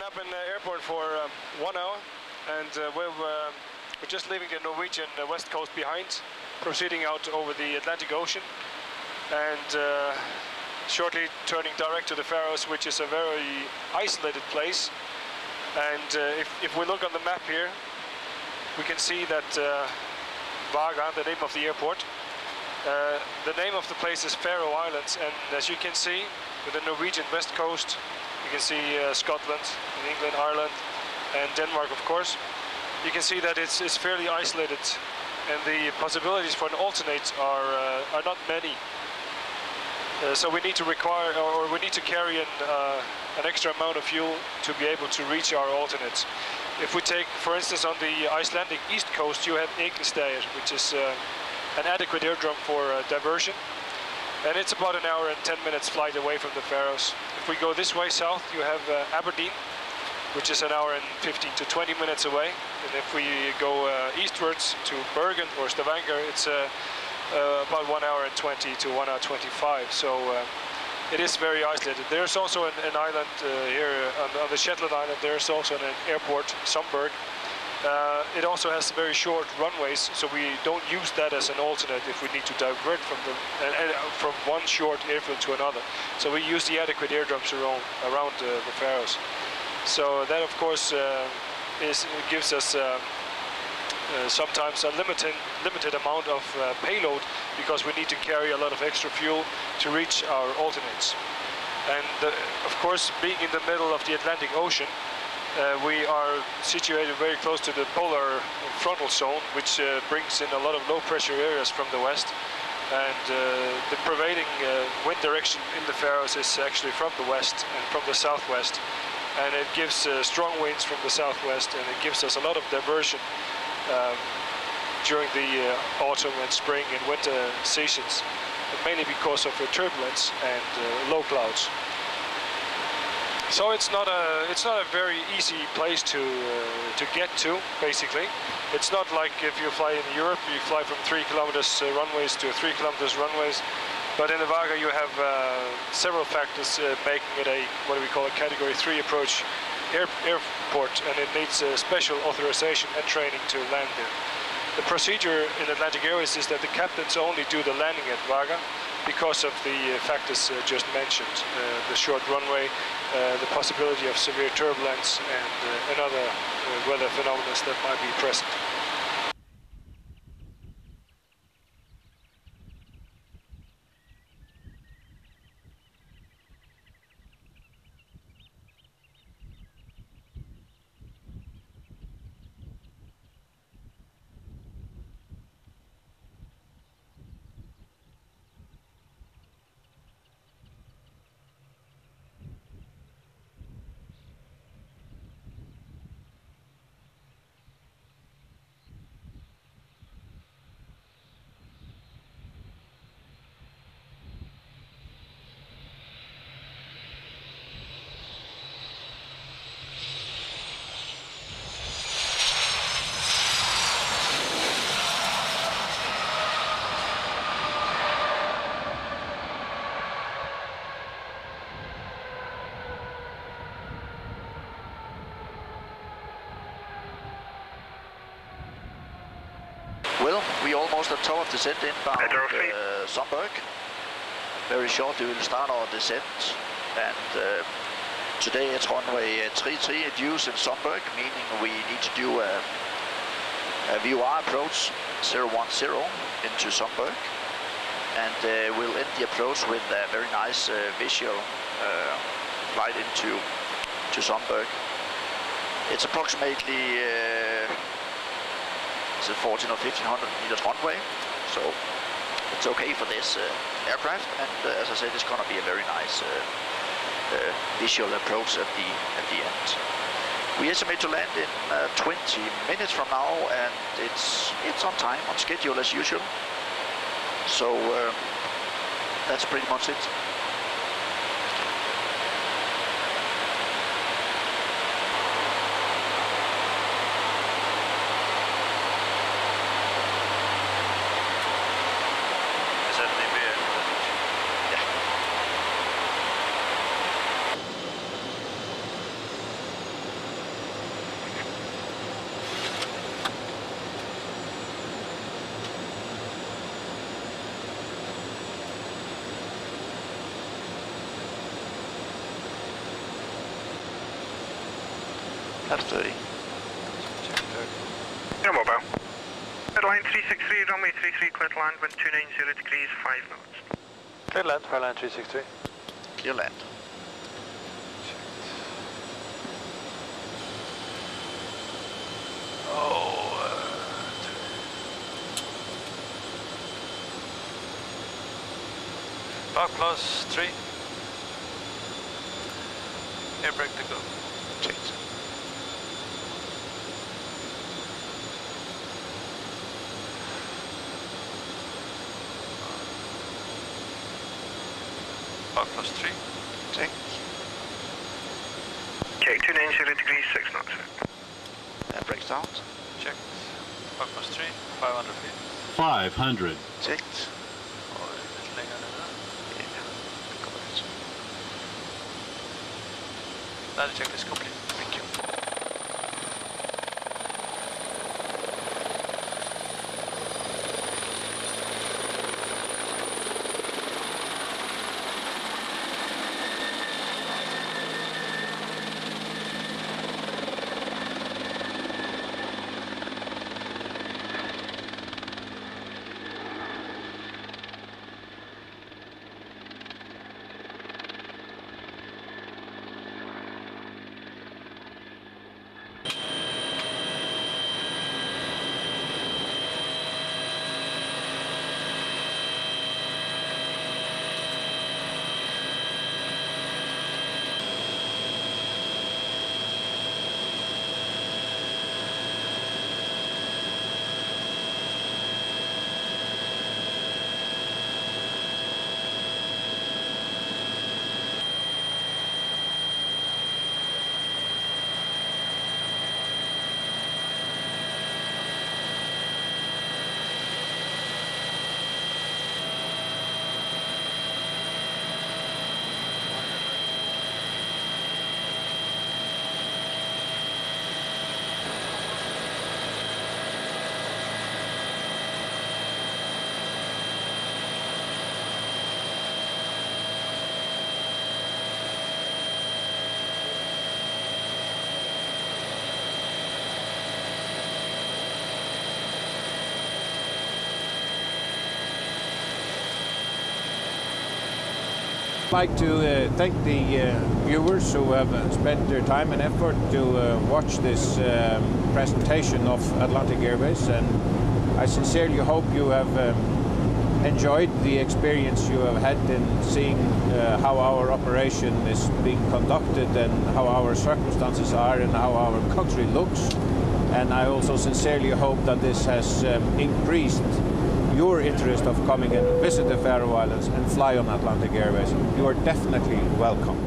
Copenhagen airport for 1 hour, and we're just leaving the Norwegian west coast behind, proceeding out over the Atlantic Ocean, and shortly turning direct to the Faroes, which is a very isolated place. And if we look on the map here, we can see that Vaga, the name of the airport, the name of the place is Faroe Islands, and as you can see, with the Norwegian west coast, you can see Scotland, England, Ireland, and Denmark, of course. You can see that it's fairly isolated, and the possibilities for an alternate are not many. So we need to require, or we need to carry an extra amount of fuel to be able to reach our alternates. If we take, for instance, on the Icelandic east coast, you have Egilsstaðir, which is an adequate airdrome for diversion. And it's about an hour and 10 minutes flight away from the Faroes. If we go this way south, you have Aberdeen, which is an hour and 15 to 20 minutes away. And if we go eastwards to Bergen or Stavanger, it's about 1 hour and 20 to 1 hour 25. So it is very isolated. There's also an island here on the Shetland Island. There's also an airport, Sundberg. It also has very short runways, so we don't use that as an alternate if we need to divert from one short airfield to another. So we use the adequate airdromes around the Faroes. So that, of course, gives us sometimes a limited amount of payload, because we need to carry a lot of extra fuel to reach our alternates. And of course, being in the middle of the Atlantic Ocean, we are situated very close to the polar frontal zone, which brings in a lot of low pressure areas from the west. And the prevailing wind direction in the Faroes is actually from the west and from the southwest. And it gives strong winds from the southwest, and it gives us a lot of diversion during the autumn and spring and winter seasons, mainly because of turbulence and low clouds. So it's not a very easy place to get to, basically. It's not like if you fly in Europe, you fly from 3 kilometers runways to 3 kilometers runways. But in the Vaga you have several factors making it what we call a Category 3 approach airport, and it needs special authorization and training to land there. The procedure in Atlantic Airways is that the captains only do the landing at Vaga because of the factors just mentioned, the short runway, the possibility of severe turbulence, and other weather phenomena that might be present. Well, we almost at top of descent inbound Sundberg. Very shortly we will start our descent, and today it's runway 33 deuce in Sundberg, meaning we need to do a VOR approach 010 into Sundberg, and we'll end the approach with a very nice visual flight into Sundberg. It's approximately 14 or 1500 meters runway, so it's okay for this aircraft, and as I said, it's going to be a very nice visual approach at the end. We estimate to land in 20 minutes from now, and it's on time, on schedule as usual. So that's pretty much it. At 30. You're mobile. Line 363, runway 33, clear to land, wind 290 degrees, 5 knots. Clear land, line 363. Clear land. Park plus 3. Air brake to go. Checked. Park plus 3. Check. Check, 290 degrees, 6 knots. Air brakes out. Checked. Park plus 3, 500 feet. 500. Checked. Landing checklist complete. Thank you. I'd like to thank the viewers who have spent their time and effort to watch this presentation of Atlantic Airways, and I sincerely hope you have enjoyed the experience you have had in seeing how our operation is being conducted and how our circumstances are and how our country looks. And I also sincerely hope that this has increased your interest of coming and visit the Faroe Islands and fly on Atlantic Airways. You are definitely welcome.